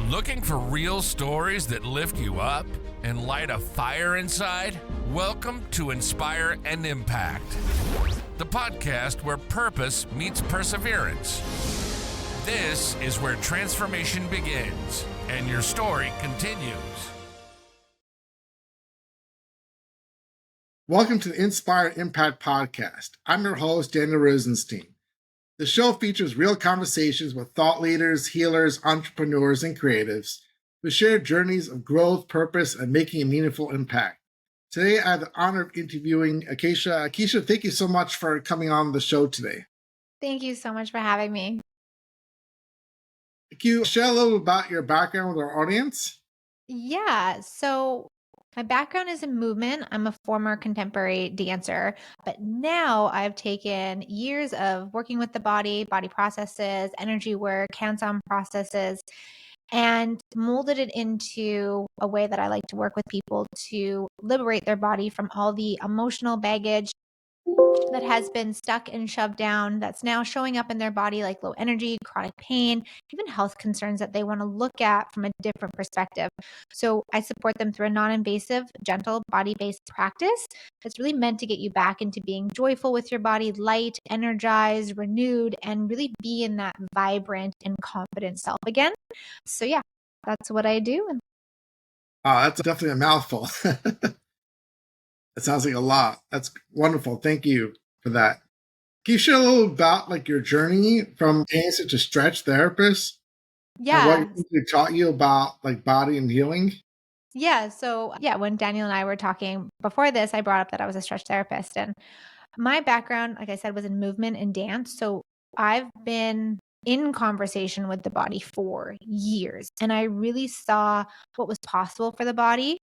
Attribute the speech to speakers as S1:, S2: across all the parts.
S1: Looking for real stories that lift you up and light a fire inside? Welcome to Inspire and Impact, the podcast where purpose meets perseverance. This is where transformation begins and your story continues.
S2: Welcome to the Inspire and Impact podcast. I'm your host, Daniel Rosenstein. The show features real conversations with thought leaders, healers, entrepreneurs, and creatives who share journeys of growth, purpose, and making a meaningful impact. Today, I have the honor of interviewing Akeisha. Akeisha, thank you so much for coming on the show today.
S3: Thank you so much for having me.
S2: Can you share a little about your background with our audience?
S3: Yeah, so my background is in movement. I'm a former contemporary dancer, but now I've taken years of working with the body processes, energy work, hands-on processes, and molded it into a way that I like to work with people to liberate their body from all the emotional baggage that has been stuck and shoved down, that's now showing up in their body like low energy, chronic pain, even health concerns that they want to look at from a different perspective. So I support them through a non-invasive, gentle, body-based practice that's really meant to get you back into being joyful with your body, light, energized, renewed, and really be in that vibrant and confident self again. So yeah, that's what I do.
S2: That's definitely a mouthful. It sounds like a lot. That's wonderful. Thank you for that. Can you share a little about your journey from dancer to stretch therapist?
S3: Yeah.
S2: And what it taught you about body and healing?
S3: Yeah. So when Daniel and I were talking before this, I brought up that I was a stretch therapist, and my background, like I said, was in movement and dance. So I've been in conversation with the body for years, and I really saw what was possible for the body,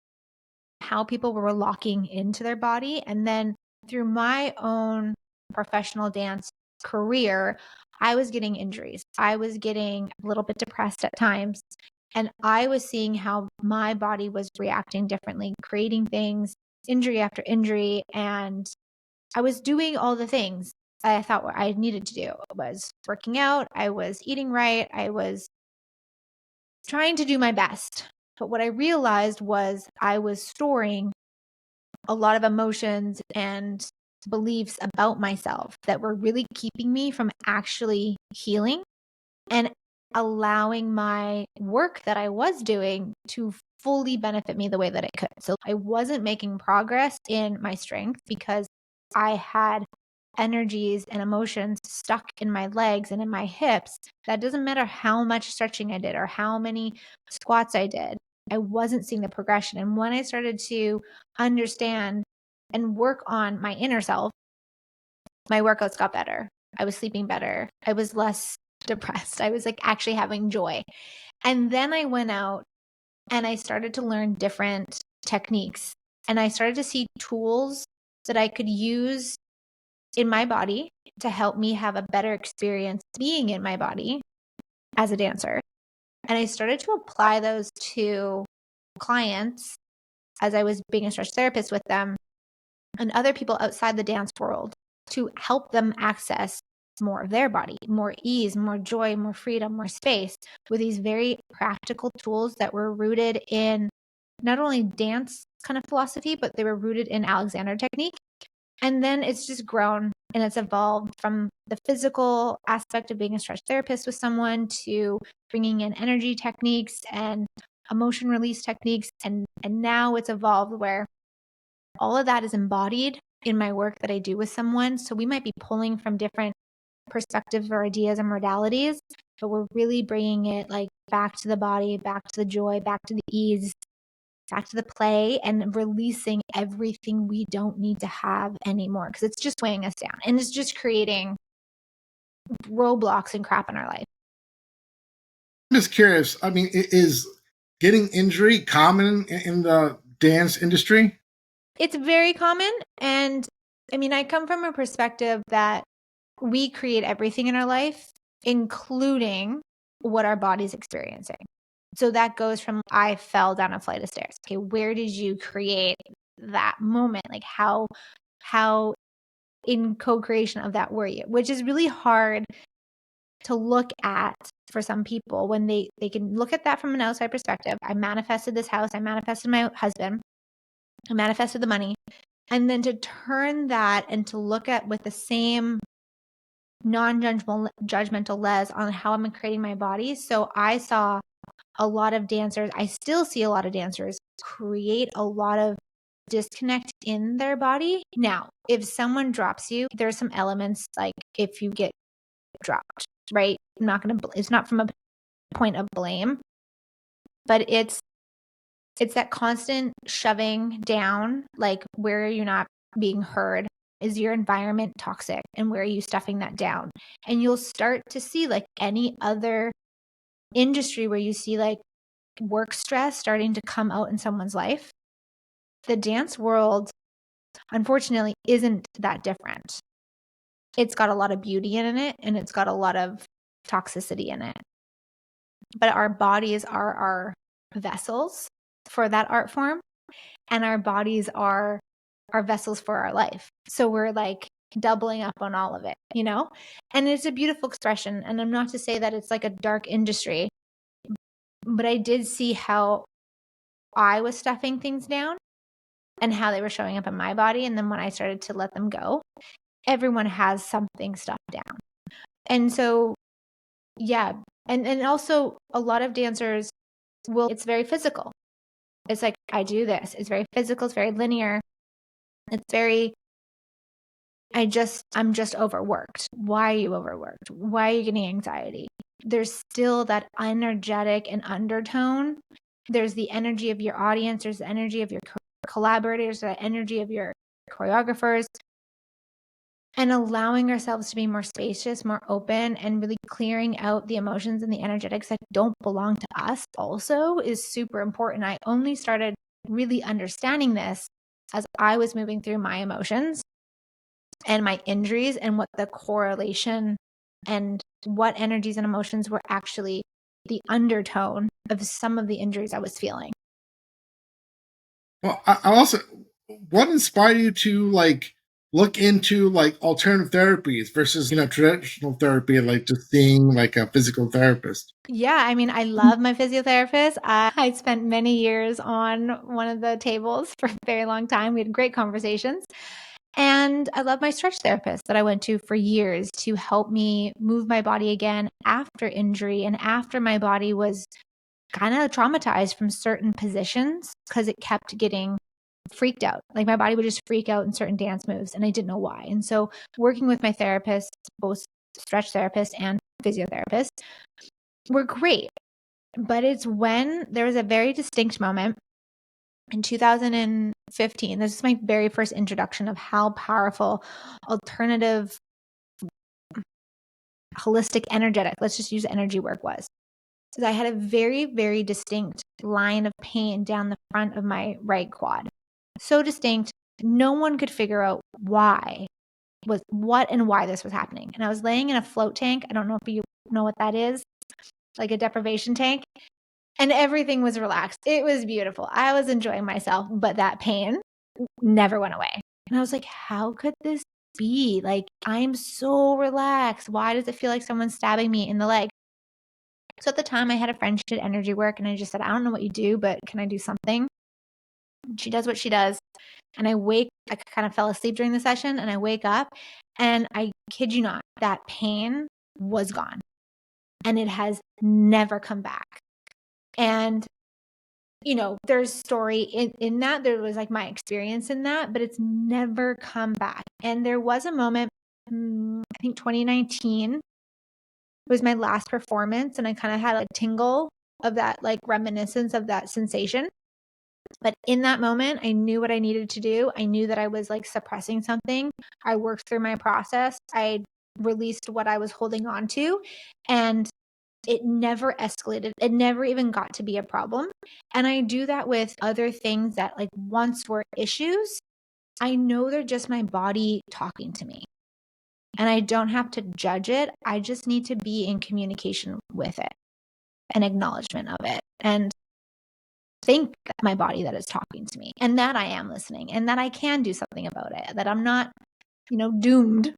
S3: how people were locking into their body. And then through my own professional dance career, I was getting injuries. I was getting a little bit depressed at times. And I was seeing how my body was reacting differently, creating things, injury after injury. And I was doing all the things I thought I needed to do. I was working out, I was eating right, I was trying to do my best. But what I realized was I was storing a lot of emotions and beliefs about myself that were really keeping me from actually healing and allowing my work that I was doing to fully benefit me the way that it could. So I wasn't making progress in my strength because I had energies and emotions stuck in my legs and in my hips. That doesn't matter how much stretching I did or how many squats I did. I wasn't seeing the progression. And when I started to understand and work on my inner self, my workouts got better. I was sleeping better. I was less depressed. I was actually having joy. And then I went out and I started to learn different techniques, and I started to see tools that I could use in my body to help me have a better experience being in my body as a dancer. And I started to apply those to clients as I was being a stretch therapist with them and other people outside the dance world to help them access more of their body, more ease, more joy, more freedom, more space with these very practical tools that were rooted in not only dance kind of philosophy, but they were rooted in Alexander technique. And then it's just grown and it's evolved from the physical aspect of being a stretch therapist with someone to bringing in energy techniques and emotion release techniques. And now it's evolved where all of that is embodied in my work that I do with someone. So we might be pulling from different perspectives or ideas and modalities, but we're really bringing it back to the body, back to the joy, back to the ease, back to the play, and releasing everything we don't need to have anymore because it's just weighing us down and it's just creating roadblocks and crap in our life.
S2: I'm just curious. I mean, is getting injury common in the dance industry?
S3: It's very common. And I mean, I come from a perspective that we create everything in our life, including what our body's experiencing. So that goes from I fell down a flight of stairs. Okay, where did you create that moment? How in co-creation of that were you? Which is really hard to look at for some people when they can look at that from an outside perspective. I manifested this house. I manifested my husband. I manifested the money. And then to turn that and to look at with the same non-judgmental lens on how I'm creating my body. So I saw a lot of dancers, I still see a lot of dancers create a lot of disconnect in their body. Now, if someone drops you, there's some elements like if you get dropped, right? It's not from a point of blame, but it's that constant shoving down, like where are you not being heard? Is your environment toxic? And where are you stuffing that down? And you'll start to see like any other industry where you see like work stress starting to come out in someone's life. The dance world, unfortunately, isn't that different. It's got a lot of beauty in it and it's got a lot of toxicity in it. But our bodies are our vessels for that art form, and our bodies are our vessels for our life. So we're like doubling up on all of it, you know? And it's a beautiful expression. And I'm not to say that it's like a dark industry, but I did see how I was stuffing things down and how they were showing up in my body. And then when I started to let them go, everyone has something stuffed down. And so, yeah. And also a lot of dancers it's very physical. It's like, I do this. It's very physical. It's very linear. It's very, I'm just overworked. Why are you overworked? Why are you getting anxiety? There's still that energetic and undertone. There's the energy of your audience. There's the energy of your collaborators, the energy of your choreographers, and allowing ourselves to be more spacious, more open, and really clearing out the emotions and the energetics that don't belong to us also is super important. I only started really understanding this as I was moving through my emotions and my injuries and what the correlation and what energies and emotions were actually the undertone of some of the injuries I was feeling.
S2: Well, I also, what inspired you to like look into like alternative therapies versus, traditional therapy, like just seeing like a physical therapist?
S3: Yeah, I mean, I love my physiotherapist. I spent many years on one of the tables for a very long time. We had great conversations. And I love my stretch therapist that I went to for years to help me move my body again after injury and after my body was kind of traumatized from certain positions because it kept getting freaked out. Like my body would just freak out in certain dance moves and I didn't know why. And so working with my therapist, both stretch therapist and physiotherapist, were great. But it's when there was a very distinct moment in 2015. This is my very first introduction of how powerful alternative holistic energetic, let's just use energy work was. So I had a very, very distinct line of pain down the front of my right quad. So distinct, no one could figure out why this was happening. And I was laying in a float tank. I don't know if you know what that is, like a deprivation tank. And everything was relaxed. It was beautiful. I was enjoying myself, but that pain never went away. And I was like, how could this be? Like, I'm so relaxed. Why does it feel like someone's stabbing me in the leg? So at the time I had a friend, she did energy work, and I just said, I don't know what you do, but can I do something? And she does what she does. And I kind of fell asleep during the session, and I wake up and I kid you not, that pain was gone and it has never come back. And there's story in that. There was like my experience in that, but it's never come back. And there was a moment, I think 2019 was my last performance, and I kind of had a tingle of that, like reminiscence of that sensation. But in that moment, I knew what I needed to do. I knew that I was like suppressing something. I worked through my process. I released what I was holding on to, and it never escalated. It never even got to be a problem. And I do that with other things that like once were issues. I know they're just my body talking to me. And I don't have to judge it. I just need to be in communication with it and acknowledgement of it. And thank my body that is talking to me and that I am listening and that I can do something about it, that I'm not, doomed.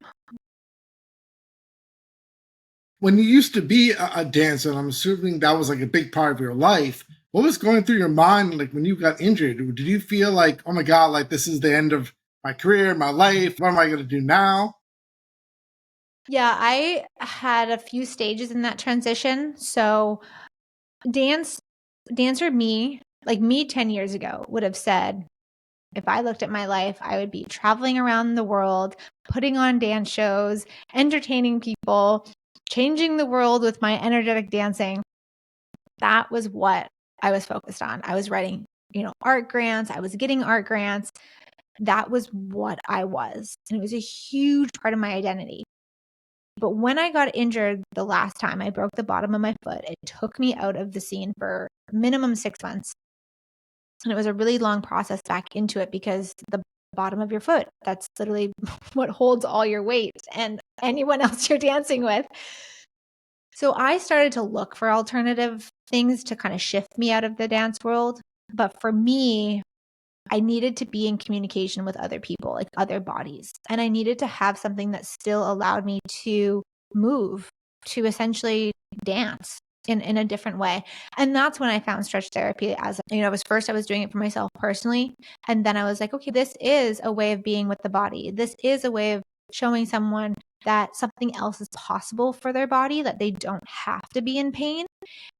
S2: When you used to be a dancer, and I'm assuming that was like a big part of your life, what was going through your mind like when you got injured? Did you feel like, oh my God, like this is the end of my career, my life? What am I going to do now?
S3: Yeah, I had a few stages in that transition. So dancer me, like me 10 years ago, would have said, if I looked at my life, I would be traveling around the world, putting on dance shows, entertaining people, changing the world with my energetic dancing. That was what I was focused on. I was writing, art grants. I was getting art grants. That was what I was. And it was a huge part of my identity. But when I got injured the last time, I broke the bottom of my foot. It took me out of the scene for minimum 6 months. And it was a really long process back into it because the bottom of your foot, that's literally what holds all your weight and anyone else you're dancing with. So I started to look for alternative things to kind of shift me out of the dance world. But for me, I needed to be in communication with other people, like other bodies. And I needed to have something that still allowed me to move, to essentially dance in a different way. And that's when I found stretch therapy as, I was doing it for myself personally. And then I was like, okay, this is a way of being with the body. This is a way of showing someone that something else is possible for their body, that they don't have to be in pain,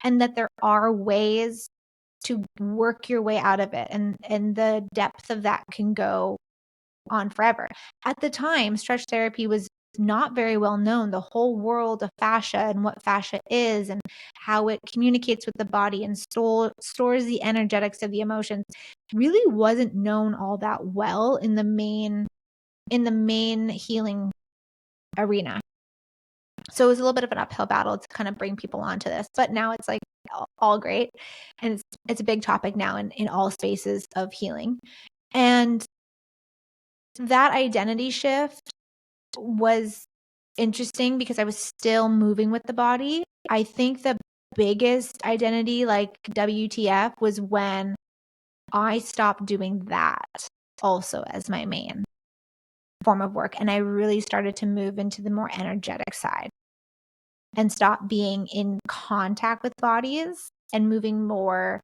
S3: and that there are ways to work your way out of it. And the depth of that can go on forever. At the time, stretch therapy was not very well known. The whole world of fascia and what fascia is and how it communicates with the body and stores the energetics of the emotions really wasn't known all that well in the main healing arena. So it was a little bit of an uphill battle to kind of bring people onto this, but now it's like all great. And it's a big topic now in all spaces of healing. And that identity shift was interesting because I was still moving with the body. I think the biggest identity, like WTF, was when I stopped doing that also as my main form of work. And I really started to move into the more energetic side and stop being in contact with bodies and moving more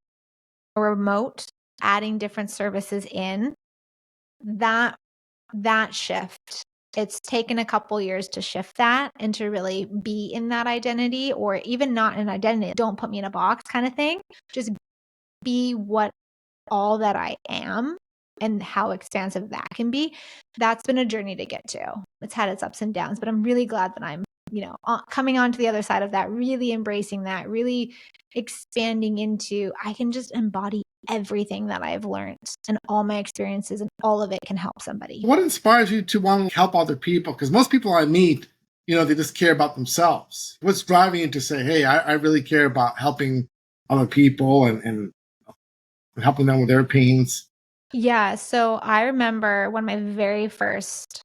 S3: remote, adding different services in. That shift, it's taken a couple years to shift that and to really be in that identity, or even not an identity. Don't put me in a box kind of thing. Just be all that I am and how expansive that can be. That's been a journey to get to. It's had its ups and downs, but I'm really glad that I'm, coming on to the other side of that, really embracing that, really expanding into, I can just embody everything that I've learned and all my experiences, and all of it can help somebody.
S2: What inspires you to want to help other people? Because most people I meet, they just care about themselves. What's driving you to say, hey, I really care about helping other people and helping them with their pains?
S3: Yeah. So I remember one of my very first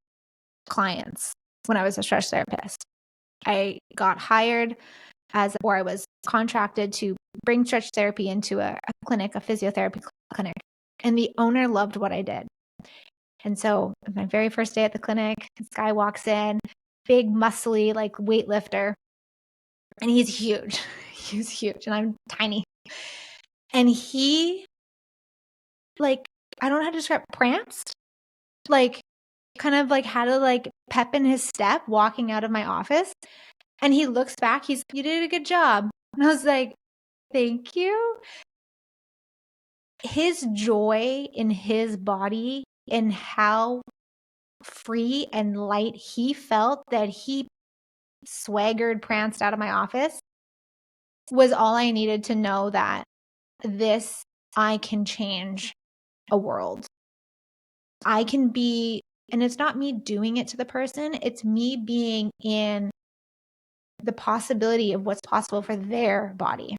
S3: clients when I was a stretch therapist. I got hired I was contracted to bring stretch therapy into a clinic, a physiotherapy clinic. And the owner loved what I did. And so my very first day at the clinic, this guy walks in, big, muscly, like weightlifter. And he's huge. He's huge. And I'm tiny. And he, like, I don't know how to describe, pranced, like, kind of like had a like pep in his step walking out of my office. And he looks back, you did a good job. And I was like, thank you. His joy in his body and how free and light he felt that he swaggered, pranced out of my office was all I needed to know that I can change a world. I can be, and it's not me doing it to the person, it's me being in the possibility of what's possible for their body.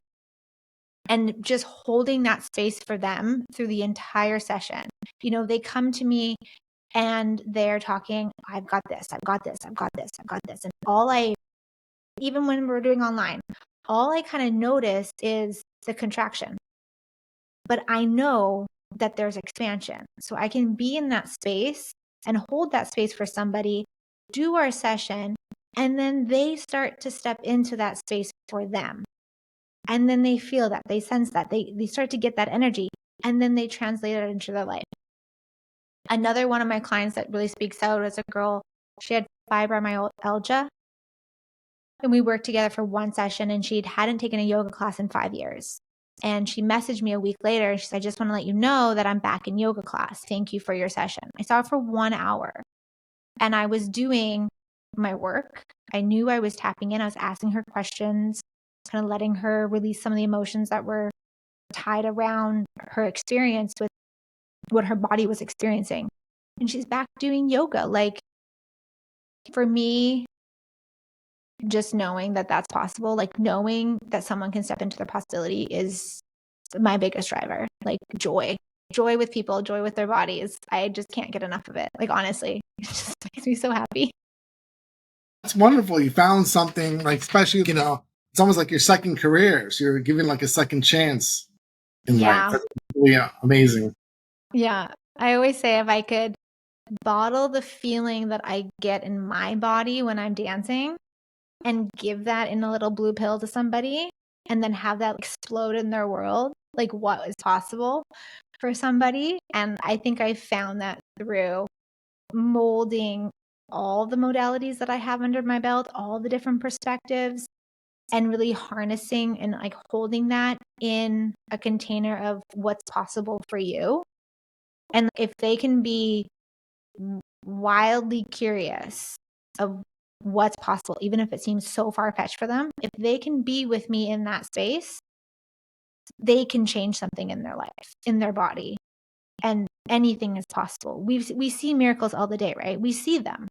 S3: And just holding that space for them through the entire session. They come to me and they're talking, I've got this, I've got this, I've got this, I've got this. And even when we're doing online, all I kind of notice is the contraction. But I know that there's expansion. So I can be in that space and hold that space for somebody, do our session, And then they start to step into that space for them. And then they feel that, they sense that, they start to get that energy, and then they translate it into their life. Another one of my clients that really speaks out is a girl. She had fibromyalgia, and we worked together for one session, and she hadn't taken a yoga class in 5 years. And she messaged me a week later, and she said, I just want to let you know that I'm back in yoga class. Thank you for your session. I saw her for 1 hour, and I was doing my work. I knew I was tapping in. I was asking her questions, kind of letting her release some of the emotions that were tied around her experience with what her body was experiencing. And she's back doing yoga. Like, for me, just knowing that that's possible, like knowing that someone can step into their possibility is my biggest driver. Like joy with people, joy with their bodies. I just can't get enough of it. Like, honestly, it just makes me so happy.
S2: That's wonderful. You found something, like, especially, it's almost like your second career. So you're giving like a second chance in life. That's really amazing.
S3: Yeah. I always say if I could bottle the feeling that I get in my body when I'm dancing and give that in a little blue pill to somebody, and then have that explode in their world, like what is possible for somebody. And I think I found that through molding all the modalities that I have under my belt, all the different perspectives, and really harnessing and like holding that in a container of what's possible for you. And if they can be wildly curious of what's possible, even if it seems so far-fetched for them, if they can be with me in that space, they can change something in their life, in their body, and anything is possible. We see miracles all the day, right? We see them.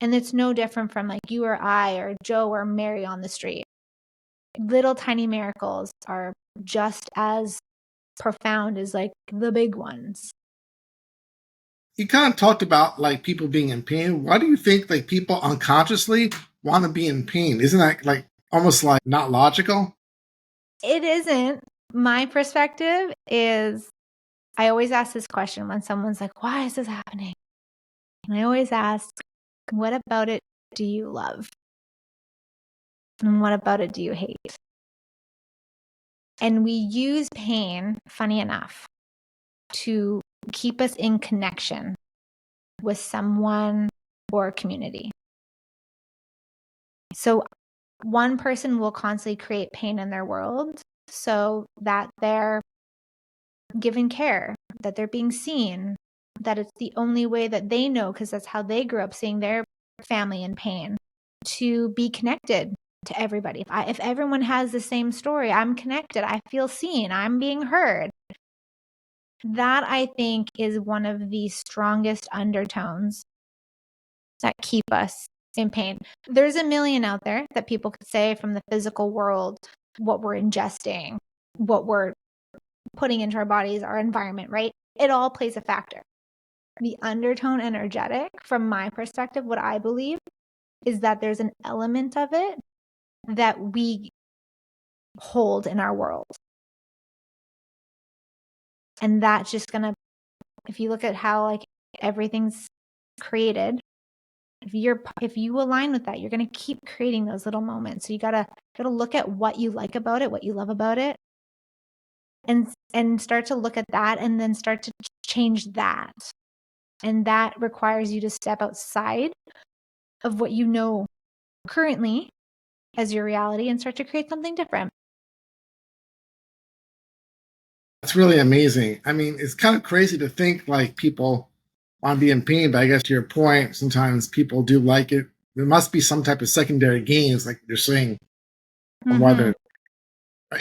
S3: And it's no different from like you or I or Joe or Mary on the street. Little tiny miracles are just as profound as like the big ones.
S2: You kind of talked about like people being in pain. Why do you think like people unconsciously want to be in pain? Isn't that like almost like not logical?
S3: It isn't. My perspective is, I always ask this question when someone's like, why is this happening? And I always ask, what about it do you love? And what about it do you hate? And we use pain, funny enough, to keep us in connection with someone or a community. So one person will constantly create pain in their world so that they're given care, that they're being seen, that it's the only way that they know, because that's how they grew up, seeing their family in pain, to be connected to everybody. If everyone has the same story, I'm connected, I feel seen, I'm being heard. That, I think, is one of the strongest undertones that keep us in pain. There's a million out there that people could say from the physical world, what we're ingesting, what we're putting into our bodies, our environment, right? It all plays a factor. The undertone energetic, from my perspective, what I believe is that there's an element of it that we hold in our world. And that's just going to, if you look at how like everything's created, if you align with that, you're going to keep creating those little moments. So you gotta look at what you like about it, what you love about it, and start to look at that, and then start to change that. And that requires you to step outside of what you know currently as your reality and start to create something different.
S2: That's really amazing. I mean, it's kind of crazy to think like people want to be in pain, but I guess to your point, sometimes people do like it. There must be some type of secondary gains, like you're saying,
S3: Mm-hmm.
S2: whether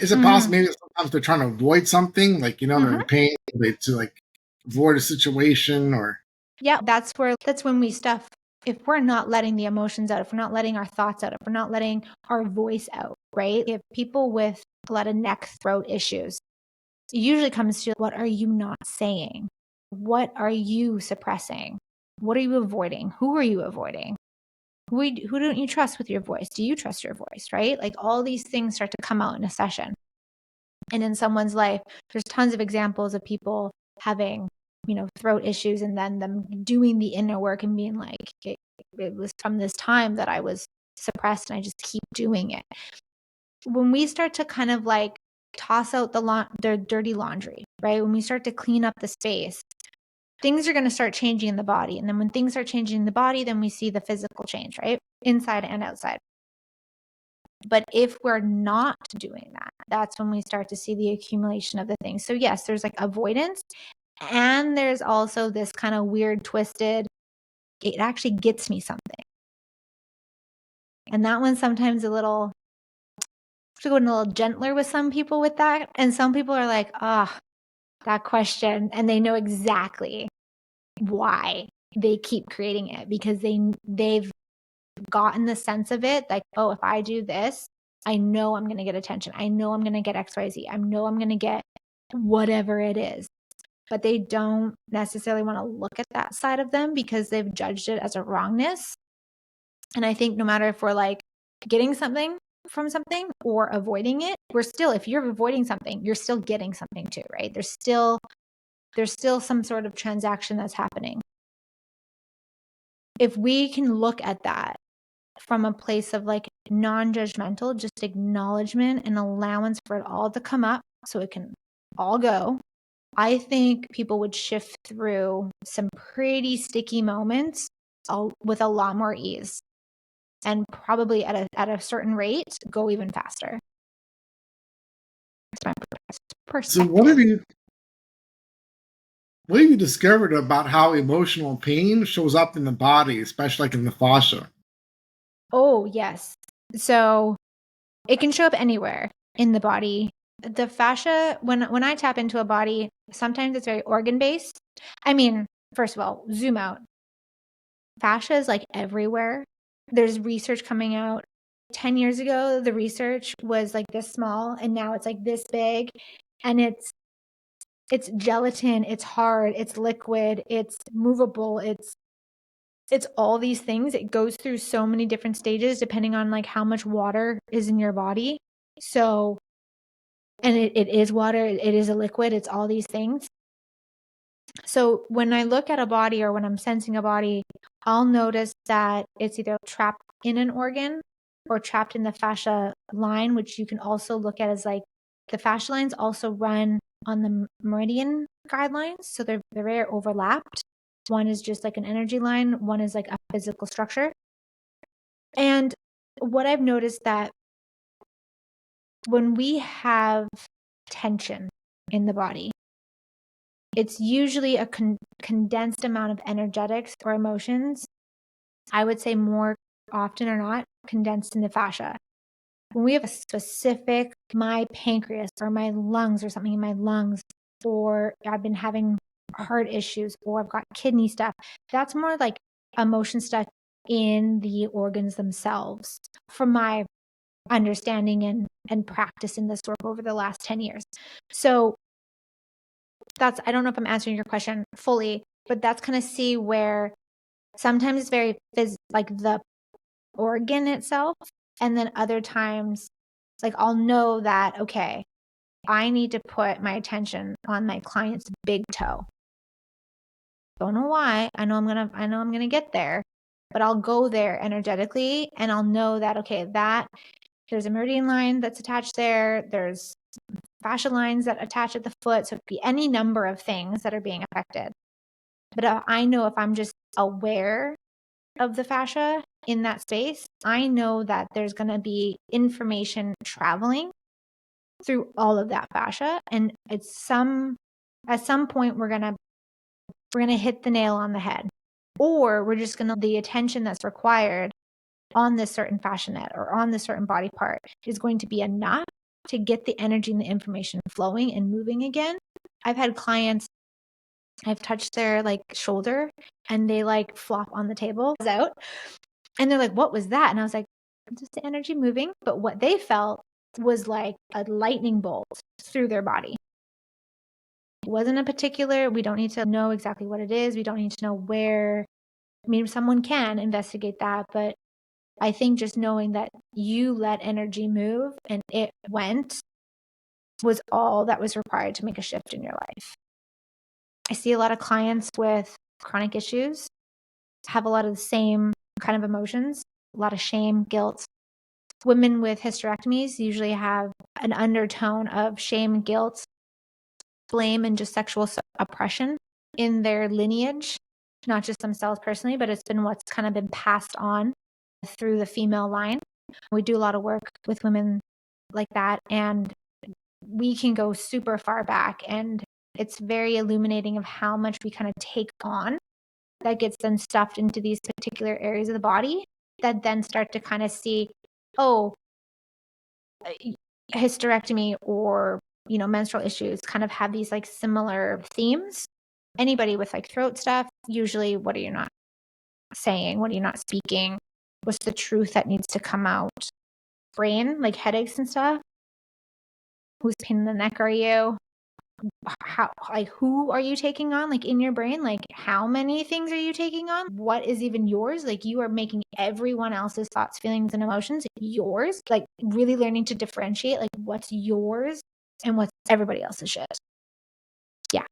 S2: is it possible
S3: Mm-hmm.
S2: maybe sometimes they're trying to avoid something, like they're in pain, to like avoid a situation, or
S3: Yeah, that's when we stuff. If we're not letting the emotions out, if we're not letting our thoughts out, if we're not letting our voice out, right? If people with a lot of neck, throat issues, it usually comes to, what are you not saying? What are you suppressing? What are you avoiding? Who are you avoiding? Who don't you trust with your voice? Do you trust your voice, right? Like all these things start to come out in a session. And in someone's life, there's tons of examples of people having, throat issues, and then them doing the inner work and being like, it was from this time that I was suppressed and I just keep doing it. When we start to kind of like toss out the dirty laundry, right? When we start to clean up the space, things are going to start changing in the body. And then when things start changing in the body, then we see the physical change, right? Inside and outside. But if we're not doing that, that's when we start to see the accumulation of the things. So yes, there's like avoidance. And there's also this kind of weird, twisted, it actually gets me something. And that one's sometimes a little, to go a little gentler with some people with that. And some people are like, that question. And they know exactly why they keep creating it, because they've gotten the sense of it. Like, oh, if I do this, I know I'm going to get attention. I know I'm going to get XYZ. I know I'm going to get whatever it is. But they don't necessarily want to look at that side of them because they've judged it as a wrongness. And I think no matter if we're like getting something from something or avoiding it, if you're avoiding something, you're still getting something too, right? There's still some sort of transaction that's happening. If we can look at that from a place of like non-judgmental, just acknowledgement and allowance for it all to come up so it can all go, I think people would shift through some pretty sticky moments with a lot more ease, and probably at a certain rate go even faster. That's my perspective.
S2: So what have you discovered about how emotional pain shows up in the body, especially like in the fascia?
S3: Oh, yes. So it can show up anywhere in the body. The fascia, when I tap into a body, sometimes it's very organ-based. I mean, first of all, zoom out. Fascia is like everywhere. There's research coming out. 10 years ago, the research was like this small, and now it's like this big. And it's gelatin, it's hard, it's liquid, it's movable, it's all these things. It goes through so many different stages depending on like how much water is in your body. So, and it is water, it is a liquid, it's all these things. So when I look at a body or when I'm sensing a body, I'll notice that it's either trapped in an organ or trapped in the fascia line, which you can also look at as like the fascia lines also run on the meridian guidelines. So they're very overlapped. One is just like an energy line, one is like a physical structure. And what I've noticed that when we have tension in the body, it's usually a condensed amount of energetics or emotions. I would say more often or not condensed in the fascia. When we have a specific, my pancreas or my lungs or something in my lungs, or I've been having heart issues, or I've got kidney stuff, that's more like emotion stuff in the organs themselves, from my understanding and practice in this work over the last 10 years. So I don't know if I'm answering your question fully, but that's kind of see where sometimes it's very like the organ itself. And then other times, like I'll know that, okay, I need to put my attention on my client's big toe. Don't know why. I know I'm gonna get there, but I'll go there energetically and I'll know that, okay, there's a meridian line that's attached there. There's fascia lines that attach at the foot. So it could be any number of things that are being affected. But I know if I'm just aware of the fascia in that space, I know that there's going to be information traveling through all of that fascia. And at some point, we're going to hit the nail on the head, or we're just going to, the attention that's required on this certain fascia net or on this certain body part is going to be enough to get the energy and the information flowing and moving again. I've had clients, I've touched their like shoulder and they like flop on the table out. And they're like, what was that? And I was like, just the energy moving. But what they felt was like a lightning bolt through their body. It wasn't a particular, we don't need to know exactly what it is. We don't need to know where. I mean, someone can investigate that, but I think just knowing that you let energy move and it went was all that was required to make a shift in your life. I see a lot of clients with chronic issues have a lot of the same kind of emotions. a lot of shame, guilt. Women with hysterectomies usually have an undertone of shame, guilt, blame, and just sexual oppression in their lineage, not just themselves personally, but it's been what's kind of been passed on through the female line. We do a lot of work with women like that, and we can go super far back, and it's very illuminating of how much we kind of take on that gets then stuffed into these particular areas of the body that then start to kind of see, oh, hysterectomy or, menstrual issues kind of have these like similar themes. Anybody with like throat stuff, usually, what are you not saying? What are you not speaking? What's the truth that needs to come out? Brain, like headaches and stuff. Whose pain in the neck are you? How, like, who are you taking on, like, in your brain? Like, how many things are you taking on? What is even yours? Like, you are making everyone else's thoughts, feelings, and emotions yours. Like, really learning to differentiate, like, what's yours and what's everybody else's shit. Yeah.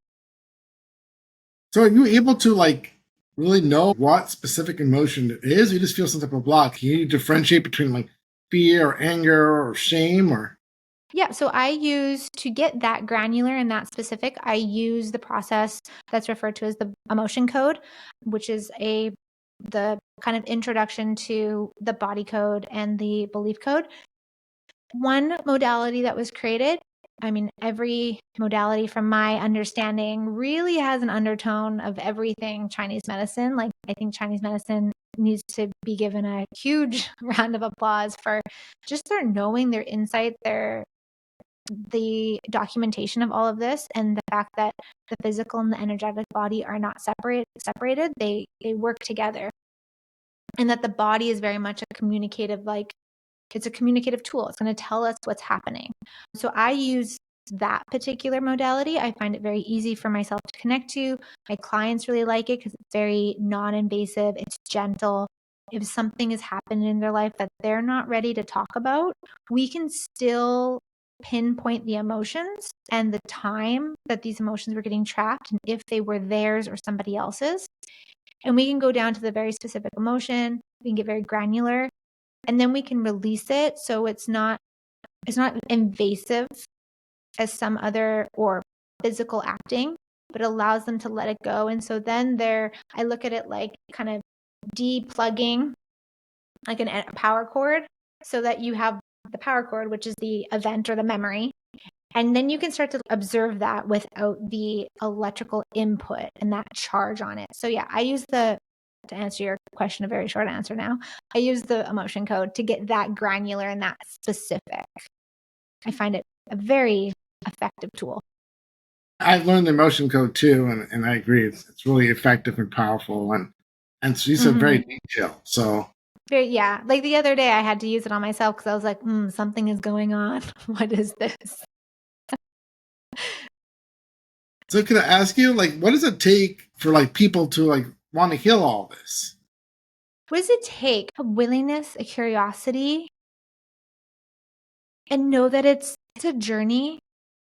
S2: So are you able to like really know what specific emotion it is? Or you just feel some type of block. Can you differentiate between like fear or anger or shame or?
S3: Yeah, so I use, to get that granular and that specific, I use the process that's referred to as the emotion code, which is the kind of introduction to the body code and the belief code. One modality that was created, I mean, every modality from my understanding really has an undertone of everything Chinese medicine. Like, I think Chinese medicine needs to be given a huge round of applause for just their knowing, their insight, the documentation of all of this, and the fact that the physical and the energetic body are not separated. They work together, and that the body is very much a communicative, like, it's a communicative tool. It's going to tell us what's happening. So I use that particular modality. I find it very easy for myself to connect to. My clients really like it because it's very non-invasive. It's gentle. If something has happened in their life that they're not ready to talk about, we can still pinpoint the emotions and the time that these emotions were getting trapped, and if they were theirs or somebody else's. And we can go down to the very specific emotion. We can get very granular, and then we can release it so it's not invasive as some other or physical acting, but allows them to let it go. And so then I look at it like kind of deplugging like a power cord, so that you have the power cord, which is the event or the memory, and then you can start to observe that without the electrical input and that charge on it. So yeah, to answer your question, a very short answer now, I use the emotion code to get that granular and that specific. I find it a very effective tool.
S2: I've learned the emotion code too, and I agree. It's really effective and powerful, and so you said very detailed. So
S3: yeah, like the other day I had to use it on myself because I was like, something is going on. What is this?
S2: So can I ask you, like, what does it take for like people to like want to heal all this?
S3: What does it take? A willingness, a curiosity, and know that it's a journey.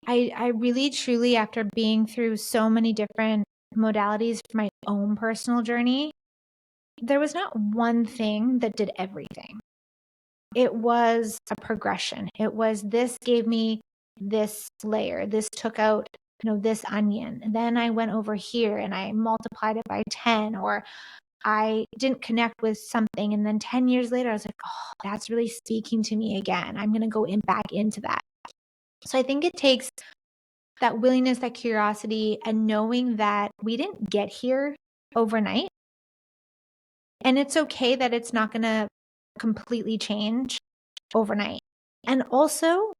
S3: I really truly, after being through so many different modalities for my own personal journey, there was not one thing that did everything. It was a progression. It was, this gave me this layer. This took out, this onion. And then I went over here and I multiplied it by 10, or I didn't connect with something. And then 10 years later, I was like, oh, that's really speaking to me again. I'm going to go back into that. So I think it takes that willingness, that curiosity, and knowing that we didn't get here overnight. And it's okay that it's not going to completely change overnight. And also,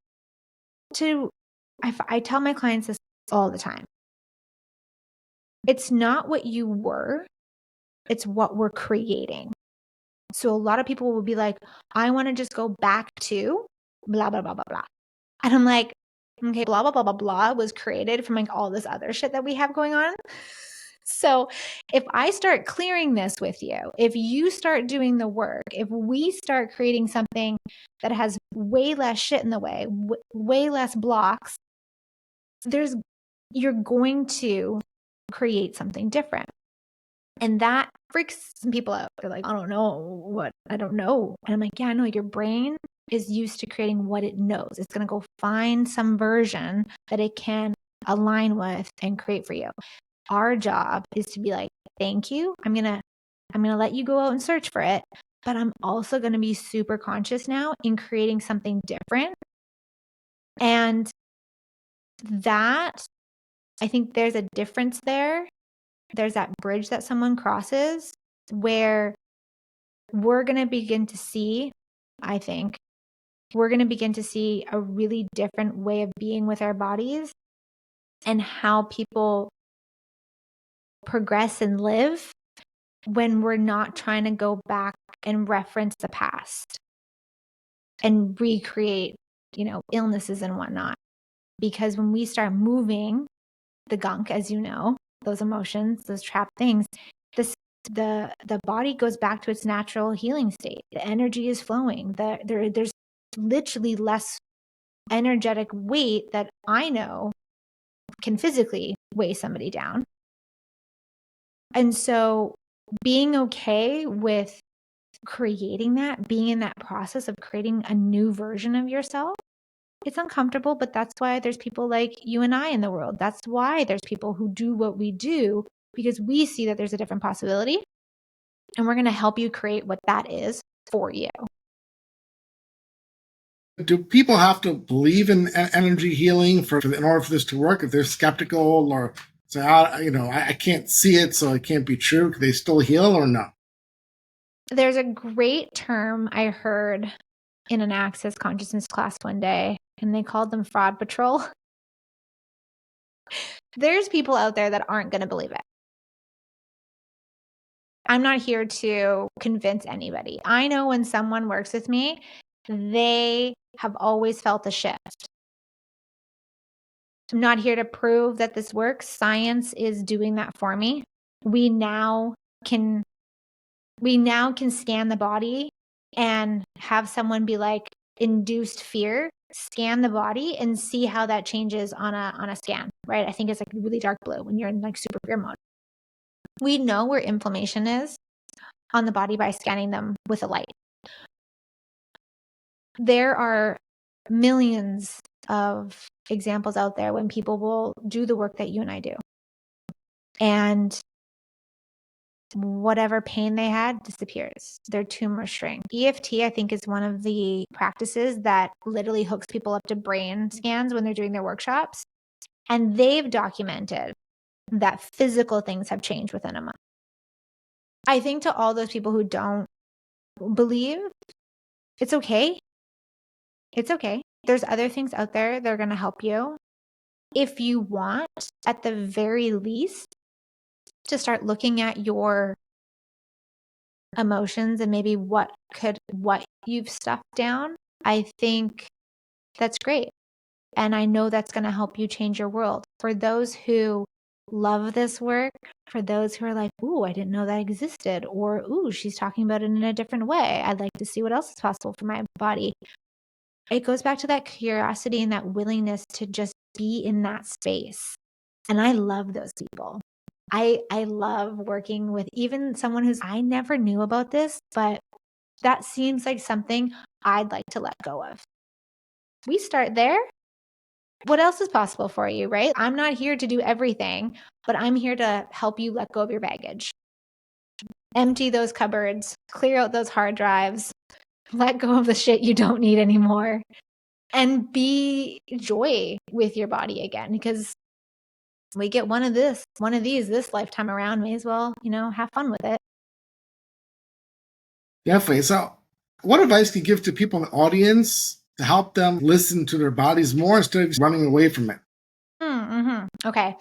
S3: I tell my clients this all the time. It's not what you were, it's what we're creating. So a lot of people will be like, I want to just go back to blah, blah, blah, blah, blah. And I'm like, okay, blah, blah, blah, blah, blah was created from like all this other shit that we have going on. So if I start clearing this with you, if you start doing the work, if we start creating something that has way less shit in the way, way less blocks, you're going to create something different. And that freaks some people out. They're like, I don't know. And I'm like, yeah, no, your brain is used to creating what it knows. It's going to go find some version that it can align with and create for you. Our job is to be like, thank you. I'm going to let you go out and search for it, but I'm also going to be super conscious now in creating something different. And that, I think there's a difference there. There's that bridge that someone crosses where we're going to begin to see, I think, we're going to begin to see a really different way of being with our bodies and how people progress and live when we're not trying to go back and reference the past and recreate, illnesses and whatnot. Because when we start moving the gunk, as you know, those emotions, those trapped things, the body goes back to its natural healing state. The energy is flowing. There's literally less energetic weight that I know can physically weigh somebody down. And so being okay with creating that, being in that process of creating a new version of yourself, it's uncomfortable, but that's why there's people like you and I in the world. That's why there's people who do what we do, because we see that there's a different possibility and we're going to help you create what that is for you.
S2: Do people have to believe in energy healing in order for this to work? If they're skeptical or say, I can't see it, so it can't be true, can they still heal or no?
S3: There's a great term I heard in an Access Consciousness class one day, and they called them fraud patrol. There's people out there that aren't going to believe it. I'm not here to convince anybody. I know when someone works with me, they have always felt a shift. I'm not here to prove that this works. Science is doing that for me. We now can scan the body and have someone be like, induced fear, scan the body and see how that changes on a scan, right? I think it's like really dark blue when you're in like super fear mode. We know where inflammation is on the body by scanning them with a light. There are millions of examples out there when people will do the work that you and I do. And whatever pain they had disappears. Their tumor shrink. EFT, I think, is one of the practices that literally hooks people up to brain scans when they're doing their workshops. And they've documented that physical things have changed within a month. I think to all those people who don't believe, it's okay. It's okay. There's other things out there that are going to help you. If you want, at the very least, to start looking at your emotions and maybe what you've stuffed down, I think that's great. And I know that's going to help you change your world. For those who love this work, for those who are like, ooh, I didn't know that existed, or ooh, she's talking about it in a different way. I'd like to see what else is possible for my body. It goes back to that curiosity and that willingness to just be in that space. And I love those people. I love working with even someone who's, I never knew about this, but that seems like something I'd like to let go of. We start there. What else is possible for you, right? I'm not here to do everything, but I'm here to help you let go of your baggage. Empty those cupboards, clear out those hard drives, let go of the shit you don't need anymore, and be joy with your body again, because we get one of these this lifetime around. May as well, have fun with it.
S2: Definitely. So what advice do you give to people in the audience to help them listen to their bodies more instead of running away from it?
S3: Okay.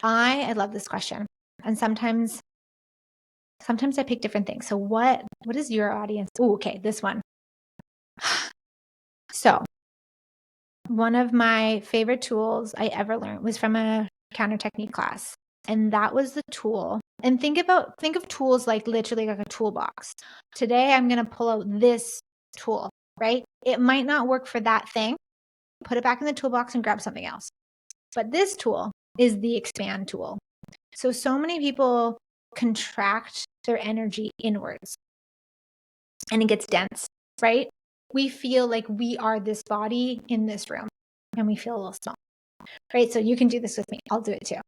S3: I love this question. And sometimes I pick different things. So what is your audience? Oh, okay, this one. So one of my favorite tools I ever learned was from a counter technique class. And that was the tool. And think of tools like literally like a toolbox. Today, I'm going to pull out this tool, right? It might not work for that thing. Put it back in the toolbox and grab something else. But this tool is the expand tool. So many people contract their energy inwards and it gets dense, right? We feel like we are this body in this room and we feel a little small, right? So you can do this with me. I'll do it too.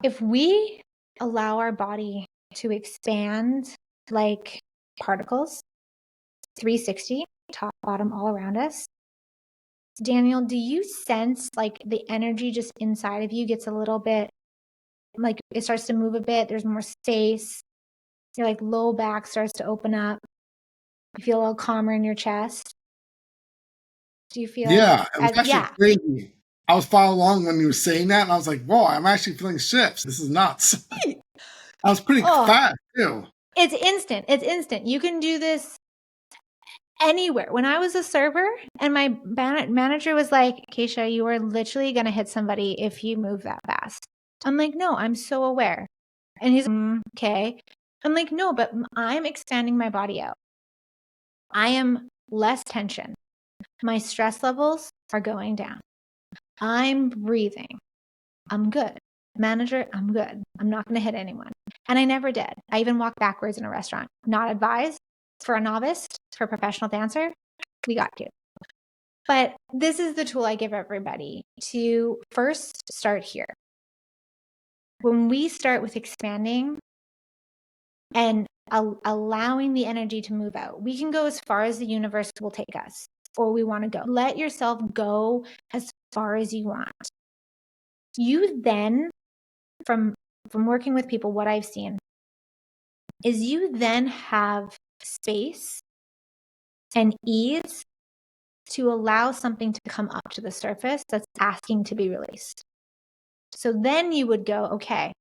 S3: If we allow our body to expand like particles, 360, top, bottom, all around us. Daniel, do you sense like the energy just inside of you gets a little bit, like it starts to move a bit? There's more space. Your like low back starts to open up. You feel a little calmer in your chest. Do you feel
S2: Yeah, it was
S3: like,
S2: actually crazy. I was following along when you were saying that, and I was like, whoa, I'm actually feeling shifts. This is nuts. I was pretty fast, too.
S3: It's instant. It's instant. You can do this anywhere. When I was a server and my manager was like, Akeisha, you are literally going to hit somebody if you move that fast. I'm like, no, I'm so aware. And he's okay. I'm like, no, but I'm expanding my body out. I am less tension. My stress levels are going down. I'm breathing. I'm good. Manager, I'm good. I'm not going to hit anyone. And I never did. I even walked backwards in a restaurant. Not advised for a novice, for a professional dancer. We got you. But this is the tool I give everybody to first start here. When we start with expanding and allowing the energy to move out, we can go as far as the universe will take us, or we want to go. Let yourself go as far as you want. You then, from working with people, what I've seen is you then have space and ease to allow something to come up to the surface that's asking to be released. So then you would go, okay,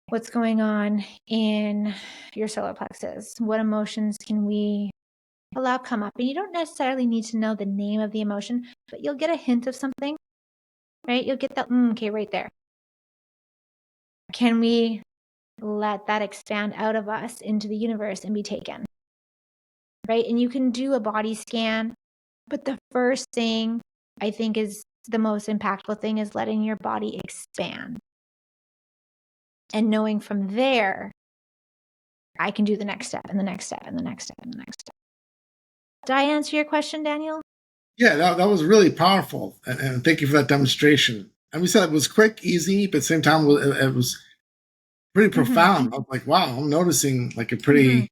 S3: what's going on in your solar plexus? What emotions can we allow come up? And you don't necessarily need to know the name of the emotion, but you'll get a hint of something, right? You'll get that, okay, right there. Can we let that expand out of us into the universe and be taken, right? And you can do a body scan, but the first thing I think is the most impactful thing is letting your body expand and knowing from there, I can do the next step and the next step and the next step and the next step. Did I answer your question, Daniel?
S2: Yeah, that was really powerful. And thank you for that demonstration. And we said it was quick, easy, but at the same time, it was pretty profound. I was like, wow, I'm noticing like a pretty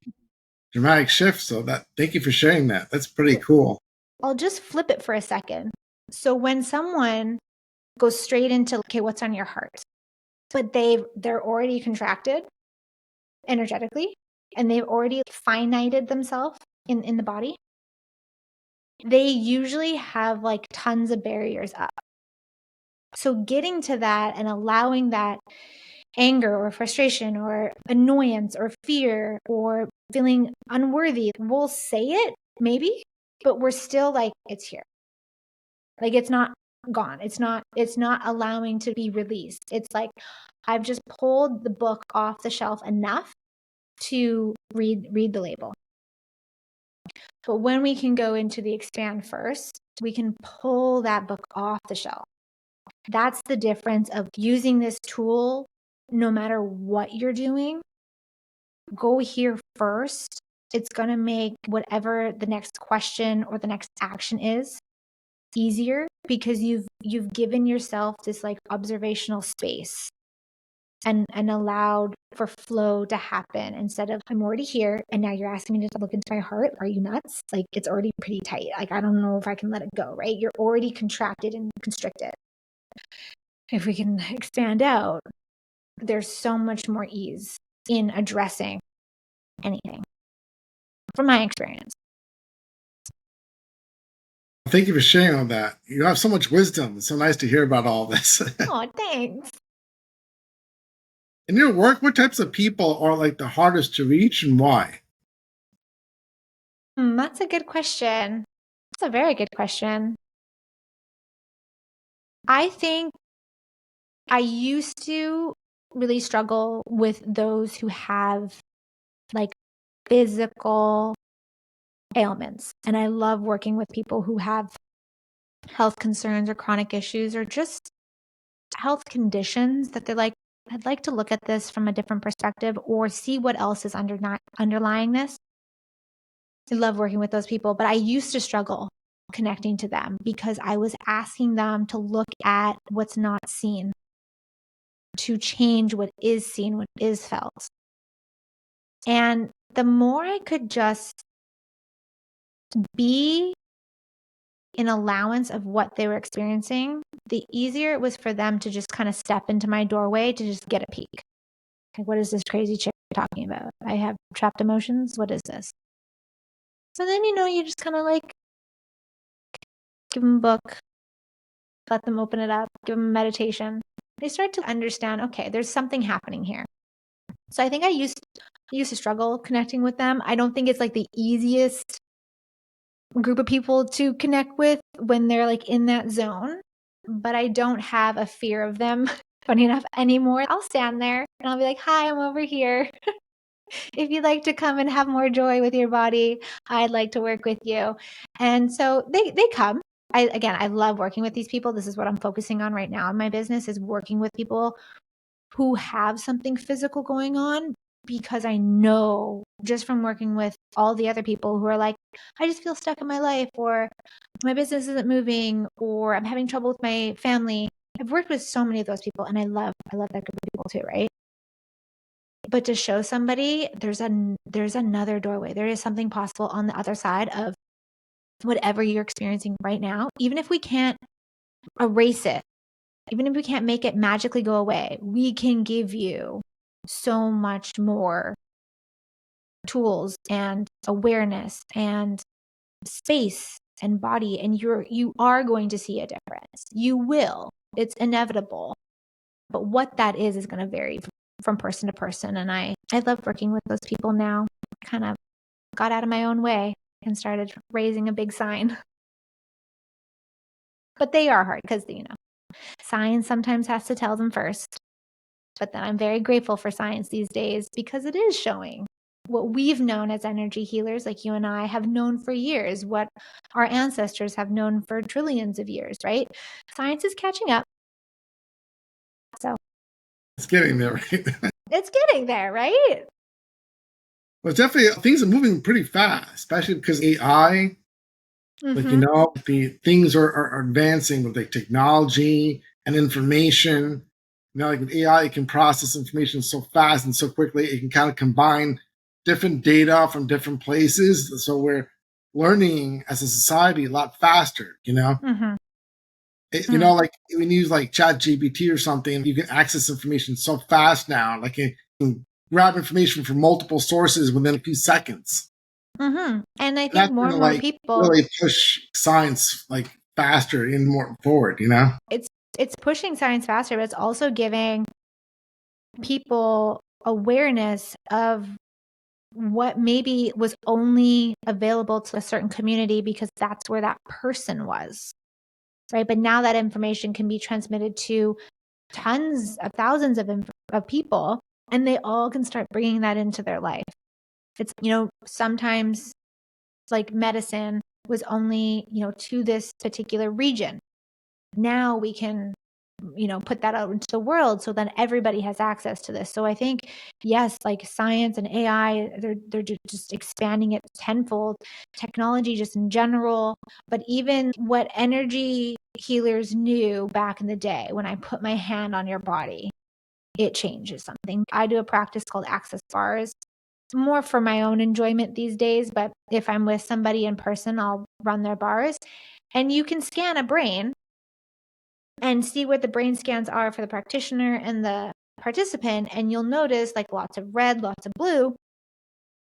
S2: dramatic shift. So thank you for sharing that. That's pretty cool.
S3: I'll just flip it for a second. So when someone goes straight into, okay, what's on your heart? But they're already contracted energetically and they've already finited themselves in the body. They usually have like tons of barriers up. So getting to that and allowing that anger or frustration or annoyance or fear or feeling unworthy, we'll say it maybe, but we're still like, it's here. Like it's not gone. It's not allowing to be released. It's like, I've just pulled the book off the shelf enough to read the label. But when we can go into the expand first, we can pull that book off the shelf. That's the difference of using this tool. No matter what you're doing, go here first. It's going to make whatever the next question or the next action is easier because you've given yourself this like observational space and allowed for flow to happen instead of I'm already here and now you're asking me to look into my heart. Are you nuts? Like it's already pretty tight. Like I don't know if I can let it go, right? You're already contracted and constricted. If we can expand out, there's so much more ease in addressing anything from my experience.
S2: Thank you for sharing all that. You have so much wisdom. It's so nice to hear about all this.
S3: Oh, thanks.
S2: In your work, what types of people are like the hardest to reach and why?
S3: That's a good question. That's a very good question. I think I used to really struggle with those who have like physical ailments. And I love working with people who have health concerns or chronic issues or just health conditions that they're like, I'd like to look at this from a different perspective or see what else is underlying this. I love working with those people, but I used to struggle connecting to them because I was asking them to look at what's not seen, to change what is seen, what is felt. And the more I could just be in allowance of what they were experiencing, the easier it was for them to just kind of step into my doorway to just get a peek. Like, what is this crazy chick talking about? I have trapped emotions. What is this? So then, you just kind of like give them a book, let them open it up, give them a meditation. They start to understand, okay, there's something happening here. So I think I used to struggle connecting with them. I don't think it's like the easiest group of people to connect with when they're like in that zone, but I don't have a fear of them, funny enough, anymore. I'll stand there and I'll be like, hi, I'm over here. If you'd like to come and have more joy with your body, I'd like to work with you. And so they come. I love working with these people. This is what I'm focusing on right now in my business, is working with people who have something physical going on, because I know just from working with all the other people who are like, I just feel stuck in my life, or my business isn't moving, or I'm having trouble with my family. I've worked with so many of those people, and I love that group of people too, right? But to show somebody there's another doorway. There is something possible on the other side of whatever you're experiencing right now. Even if we can't erase it, even if we can't make it magically go away, we can give you so much more tools and awareness and space and body, and you are going to see a difference. You will. It's inevitable. But what that is going to vary from person to person. And I love working with those people now. Kind of got out of my own way and started raising a big sign. But they are hard because, science sometimes has to tell them first. But then I'm very grateful for science these days, because it is showing what we've known as energy healers, like you and I have known for years, what our ancestors have known for trillions of years, right? Science is catching up. So
S2: It's getting there, right?
S3: It's getting there, right?
S2: Well, definitely things are moving pretty fast, especially because AI, the things are advancing with like technology and information. Like with AI, it can process information so fast and so quickly. It can kind of combine different data from different places. So we're learning as a society a lot faster, like when you use like Chat GPT or something, you can access information so fast now. Like you can grab information from multiple sources within a few seconds.
S3: And I think
S2: That's
S3: more and more people
S2: really push science like faster and more forward.
S3: It's pushing science faster, but it's also giving people awareness of what maybe was only available to a certain community because that's where that person was, right? But now that information can be transmitted to tons of thousands of people, and they all can start bringing that into their life. It's, sometimes like medicine was only, to this particular region. Now we can, put that out into the world so then everybody has access to this. So I think, yes, like science and AI, they're just expanding it tenfold, technology just in general, but even what energy healers knew back in the day, when I put my hand on your body, it changes something. I do a practice called access bars. It's more for my own enjoyment these days, but if I'm with somebody in person, I'll run their bars, and you can scan a brain and see what the brain scans are for the practitioner and the participant. And you'll notice like lots of red, lots of blue.